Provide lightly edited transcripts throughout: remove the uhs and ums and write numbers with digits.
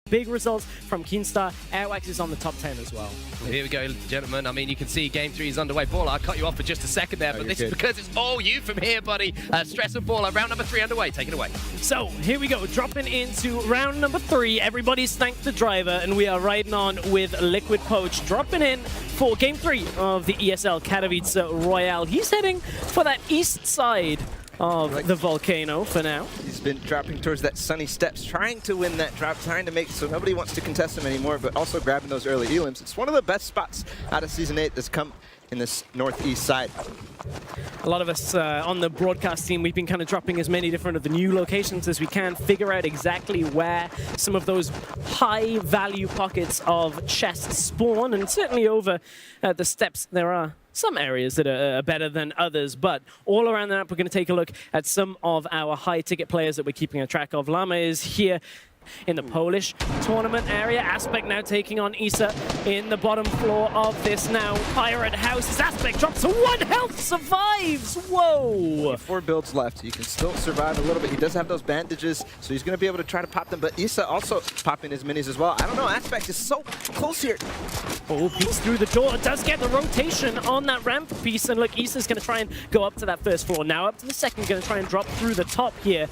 Big results from Keenstar. Airwax is on the top 10 as well. Here we go, gentlemen. I mean, you can see Game 3 is underway. Baller, I cut you off for just a second there, but this is because it's all you from here, buddy. Stress and Baller, round number 3 underway. Take it away. So, here we go. Dropping into round number 3. Everybody's thanked the driver, and we are riding on with Liquid Poach. Dropping in for Game 3 of the ESL Katowice Royale. He's heading for that east side of the volcano for now. He's been dropping towards that sunny steps, trying to win that drop, trying to make so nobody wants to contest him anymore, but also grabbing those early elims. It's one of the best spots out of Season 8 that's come in this northeast side. A lot of us on the broadcast team, we've been kind of dropping as many different of the new locations as we can, figure out exactly where some of those high value pockets of chests spawn, and certainly over the steps there are some areas that are better than others, but all around the map, we're going to take a look at some of our high-ticket players that we're keeping a track of. Llama is here in the Polish tournament area. Aspect now taking on Issa in the bottom floor of this now Pirate House. As Aspect drops to 1 health, survives! Whoa! 4 builds left. You can still survive a little bit. He does have those bandages, so he's going to be able to try to pop them, but Issa also popping his minis as well. I don't know, Aspect is so close here. Oh, peeks through the door. Does get the rotation on that ramp piece, and look, Issa's going to try and go up to that first floor. Now up to the second, going to try and drop through the top here.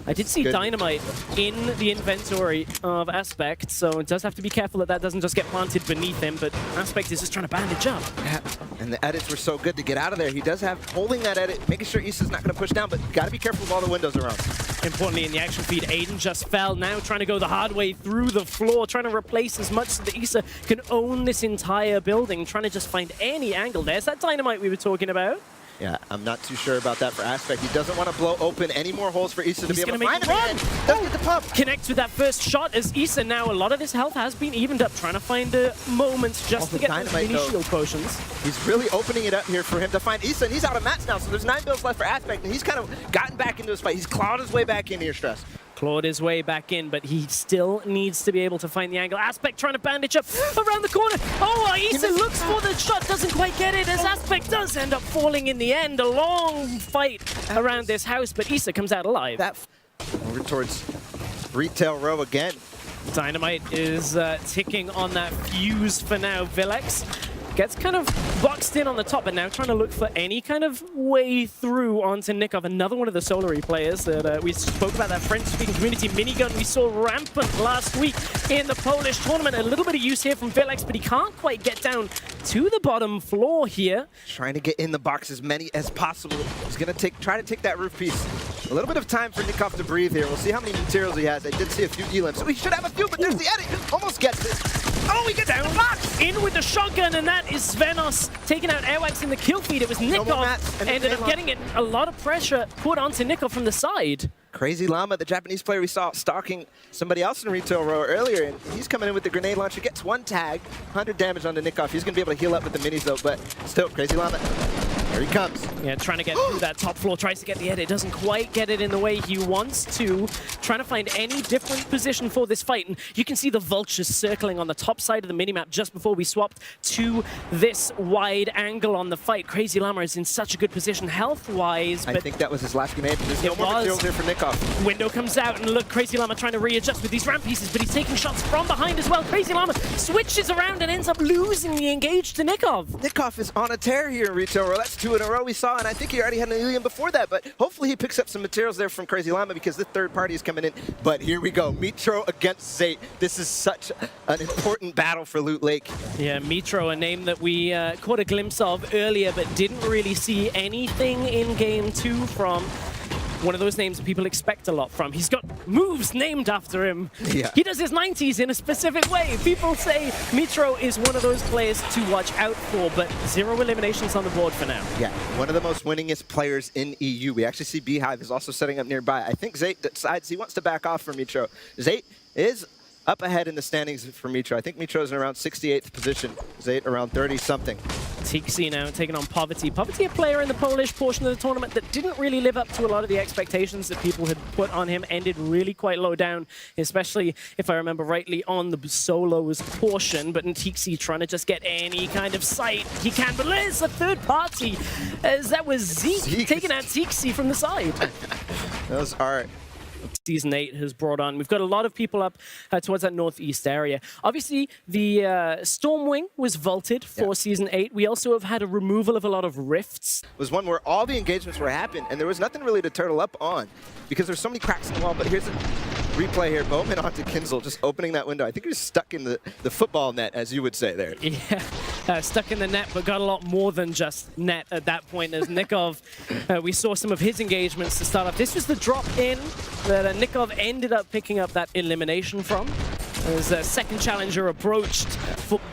I did see Dynamite in the inventory of Aspect, so it does have to be careful that that doesn't just get planted beneath him, but Aspect is just trying to bandage up. Yeah, and the edits were so good to get out of there. He does have, holding that edit, making sure Issa's not going to push down, but got to be careful of all the windows around. Importantly, in the action feed, Aiden just fell, now trying to go the hard way through the floor, trying to replace as much so that Issa can own this entire building, trying to just find any angle. There's that Dynamite we were talking about. Yeah, I'm not too sure about that for Aspect. He doesn't want to blow open any more holes for Issa to be able to find him again. Doesn't get the pump. Connects with that first shot as Issa now, a lot of his health has been evened up, trying to find a moment just to get those mini shield potions. He's really opening it up here for him to find Issa, and he's out of mats now, so there's 9 builds left for Aspect, and he's kind of gotten back into his fight. He's clawed his way back in here, Stress. Clawed his way back in, but he still needs to be able to find the angle. Aspect trying to bandage up around the corner. Oh, Issa looks for the shot, doesn't quite get it, as Aspect does end up falling in the end. A long fight around this house, but Issa comes out alive. Over towards Retail Row again. Dynamite is ticking on that fuse for now. Vilex gets kind of boxed in on the top, but now trying to look for any kind of way through onto Nikov, another one of the Solary players that we spoke about, that French-speaking community minigun we saw rampant last week in the Polish tournament. A little bit of use here from Vilex, but he can't quite get down to the bottom floor here. Trying to get in the box as many as possible. He's going to try to take that roof piece. A little bit of time for Nikov to breathe here. We'll see how many materials he has. I did see a few elims, so he should have a few, but there's the edit. Almost gets it. Oh, he gets down the box! In with the shotgun, and that is Svenos taking out Airwax in the kill feed. It was Nikov, ended up getting it. A lot of pressure put onto Nikov from the side. Crazy Llama, the Japanese player we saw stalking somebody else in Retail Row earlier, and he's coming in with the grenade launcher, gets 1 tag, 100 damage onto Nikov. He's going to be able to heal up with the minis though, but still, Crazy Llama, here he comes. Yeah, trying to get through that top floor, tries to get the edit, doesn't quite get it in the way he wants to. Trying to find any different position for this fight, and you can see the vultures circling on the top side of the minimap just before we swapped to this wide angle on the fight. Crazy Llama is in such a good position health-wise, but I think that was his last grenade. There's no more materials here for Nikov. Window comes out, and look, Crazy Llama trying to readjust with these ramp pieces, but he's taking shots from behind as well. Crazy Llama switches around and ends up losing the engage to Nikov. Nikov is on a tear here in Retail Row. That's 2 in a row we saw, and I think he already had an alien before that, but hopefully he picks up some materials there from Crazy Llama because the third party is coming in. But here we go, Mitro against Zate. This is such an important battle for Loot Lake. Yeah, Mitro, a name that we caught a glimpse of earlier, but didn't really see anything in Game 2 from. One of those names that people expect a lot from. He's got moves named after him. Yeah. He does his 90s in a specific way. People say Mitro is one of those players to watch out for, but 0 eliminations on the board for now. Yeah, one of the most winningest players in EU. We actually see Beehive is also setting up nearby. I think Zate decides he wants to back off from Mitro. Zate is up ahead in the standings for Mitro. I think Mitro is in around 68th position. Zate around 30-something. Tixi now taking on Poverty. Poverty, a player in the Polish portion of the tournament that didn't really live up to a lot of the expectations that people had put on him. Ended really quite low down, especially if I remember rightly on the solos portion. But Tixi trying to just get any kind of sight he can. But there's a third party, as that was Zeke taking out Tixi from the side. Those are Season 8 has brought on. We've got a lot of people up towards that northeast area. Obviously, the Stormwing was vaulted for Season 8. We also have had a removal of a lot of rifts. It was one where all the engagements were happening, and there was nothing really to turtle up on because there's so many cracks in the wall. But here's a replay here. Bowman onto Kinzel, just opening that window. I think he was stuck in the football net, as you would say there. Yeah, stuck in the net, but got a lot more than just net at that point. As Nikov, we saw some of his engagements to start off. This was the drop in that Nikov ended up picking up that elimination from. As a second challenger approached.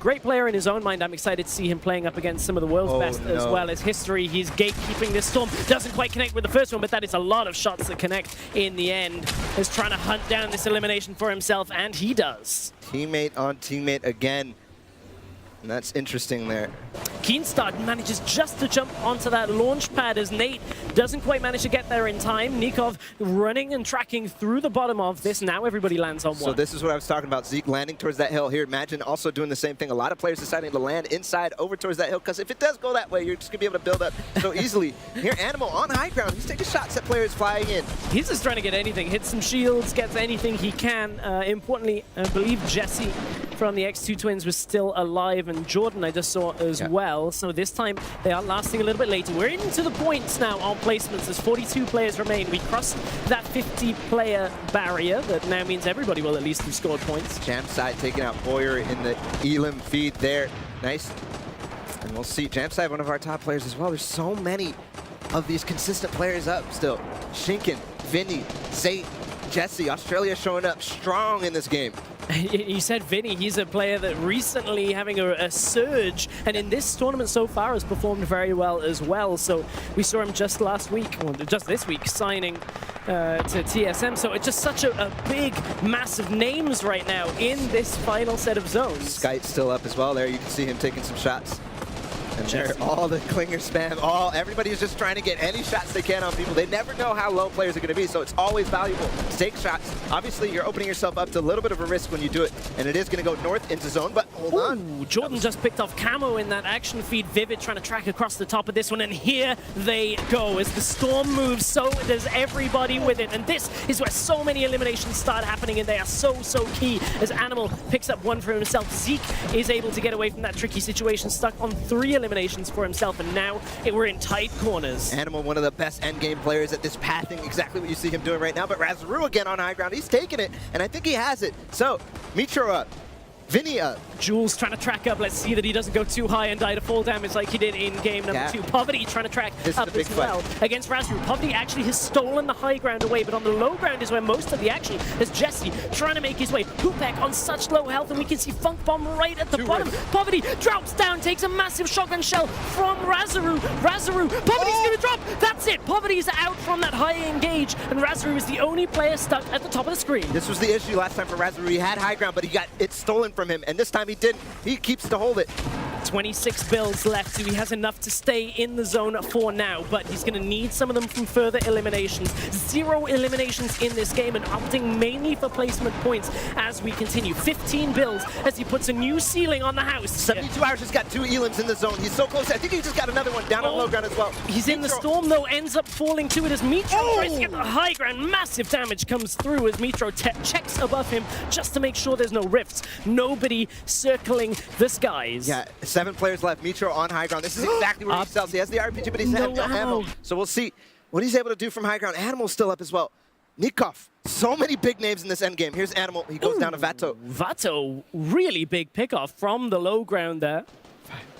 Great player in his own mind. I'm excited to see him playing up against some of the world's best as well as history. He's gatekeeping this Storm. Doesn't quite connect with the first one, but that is a lot of shots that connect in the end. Is trying to hunt down this elimination for himself, and he does. Teammate on teammate again. And that's interesting there. Keenstar manages just to jump onto that launch pad as Nate doesn't quite manage to get there in time. Nikov running and tracking through the bottom of this. Now everybody lands on one. So this is what I was talking about. Zeke landing towards that hill here. Imagine also doing the same thing. A lot of players deciding to land inside over towards that hill, because if it does go that way, you're just going to be able to build up so easily. Here, Animal on high ground. He's taking shots at players flying in. He's just trying to get anything. Hit some shields, gets anything he can. Importantly, I believe Jesse from the X2 Twins was still alive, and Jordan I just saw as well. So this time they are lasting a little bit later. We're into the points now on placements as 42 players remain. We crossed that 50-player barrier. That now means everybody will at least have scored points. Jamside taking out Boyer in the Elam feed there. Nice. And we'll see Jamside, one of our top players as well. There's so many of these consistent players up still. Shinken, Vinny, Zate, Jesse, Australia showing up strong in this game. You said Vinny, he's a player that recently having a surge, and in this tournament so far has performed very well as well. So we saw him just last week, or just this week, signing to TSM. So it's just such a big, massive names right now in this final set of zones. Skyte's still up as well there. You can see him taking some shots. And there, all the clinger spam, everybody's just trying to get any shots they can on people. They never know how low players are going to be, so it's always valuable to take shots. Obviously, you're opening yourself up to a little bit of a risk when you do it, and it is going to go north into zone, but hold on. Jordan just picked off Camo in that action feed. Vivid trying to track across the top of this one, and here they go. As the Storm moves, so does everybody with it, and this is where so many eliminations start happening, and they are so key. As Animal picks up one for himself, Zeke is able to get away from that tricky situation, stuck on 3 eliminations for himself, and now we're in tight corners. Animal, one of the best endgame players at this pathing, exactly what you see him doing right now, but Razaru again on high ground, he's taking it, and I think he has it. So, Mitro up, Vinny up. Jules trying to track up. Let's see that he doesn't go too high and die to full damage like he did in game number 2. Poverty trying to track up as well against Raspberry. Poverty actually has stolen the high ground away, but on the low ground is where most of the action is. Jesse trying to make his way. Hoopek on such low health, and we can see Funk Bomb right at the bottom. Poverty drops down, takes a massive shotgun shell from Razaru. Poverty's going to drop. That's it. Poverty's out from that high engage, and Razaru is the only player stuck at the top of the screen. This was the issue last time for Razaru. He had high ground, but he got it stolen from him, and this time he didn't. He keeps to hold it. 26 builds left, so he has enough to stay in the zone for now, but he's going to need some of them from further eliminations. 0 eliminations in this game, and opting mainly for placement points as we continue. 15 builds as he puts a new ceiling on the house. 72 Hours just got 2 Elams in the zone. He's so close. I think he just got another one down on low ground as well. He's in the Storm, though, ends up falling to it as Mitro tries to get the high ground. Massive damage comes through as Mitro checks above him just to make sure there's no rifts. Nobody circling the skies. Yeah, 7 players left. Mitro on high ground. This is exactly where he sells. He has the RPG, but he's no ammo. So we'll see what he's able to do from high ground. Animal's still up as well. Nikov. So many big names in this end game. Here's Animal. He goes down to Vato. Vato, really big pickoff from the low ground there.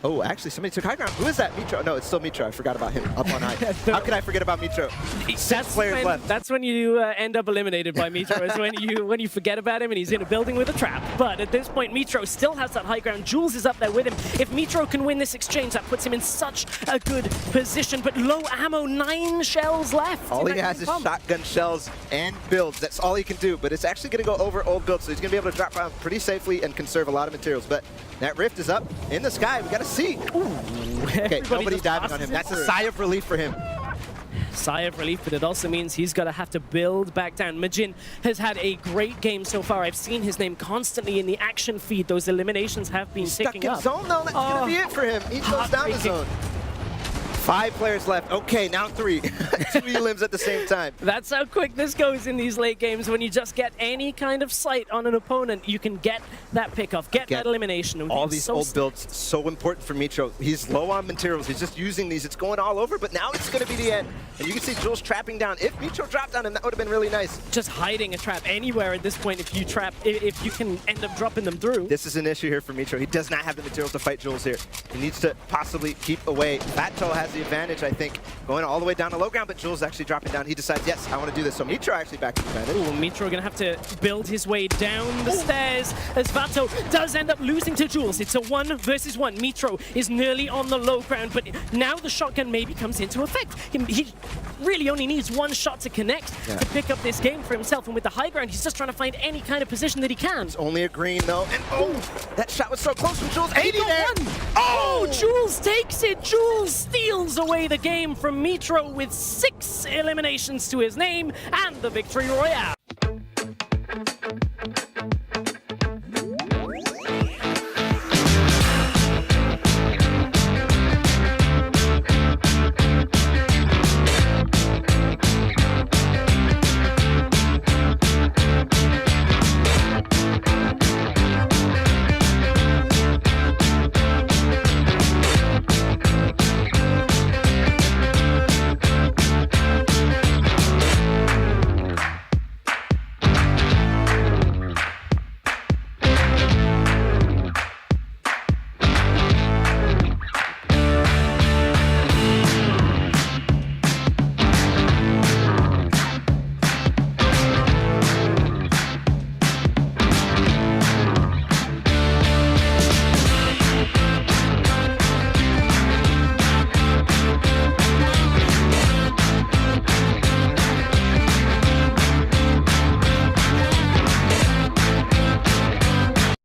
Oh, actually, somebody took high ground. Who is that? Mitro. No, it's still Mitro. I forgot about him up on high. How could I forget about Mitro? 6 players left. That's when you end up eliminated by Mitro. Is when you forget about him and he's in a building with a trap. But at this point, Mitro still has that high ground. Jules is up there with him. If Mitro can win this exchange, that puts him in such a good position. But low ammo, 9 shells left. All he has is shotgun shells and builds. That's all he can do. But it's actually going to go over old builds, so he's going to be able to drop down pretty safely and conserve a lot of materials. But that rift is up in the sky. We got to see. Okay, nobody diving on him. That's a sigh of relief for him. Sigh of relief, but it also means he's got to have to build back down. Majin has had a great game so far. I've seen his name constantly in the action feed. Those eliminations have been ticking up. Stuck in zone, though. That's going to be it for him. He goes down the zone. 5 players left. Okay, now 3. 2 elims at the same time. That's how quick this goes in these late games. When you just get any kind of sight on an opponent, you can get that pickoff, get that elimination. All these old builds, so important for Mitro. He's low on materials. He's just using these. It's going all over, but now it's going to be the end. And you can see Jules trapping down. If Mitro dropped on him, that would have been really nice. Just hiding a trap anywhere at this point if you can end up dropping them through. This is an issue here for Mitro. He does not have the materials to fight Jules here. He needs to possibly keep away. Fat Toe has the advantage, I think, going all the way down to low ground, but Jules actually dropping down. He decides, yes, I want to do this. So Mitro actually back to the advantage. Ooh, Mitro gonna have to build his way down the stairs as Vato does end up losing to Jules. It's a 1 versus 1. Mitro is nearly on the low ground, but now the shotgun maybe comes into effect. He really only needs 1 shot to connect to pick up this game for himself, and with the high ground, he's just trying to find any kind of position that he can. It's only a green though, and that shot was so close from Jules. 80 there. Oh, Jules takes it. Jules steals away the game from Mitro with 6 eliminations to his name and the victory royale.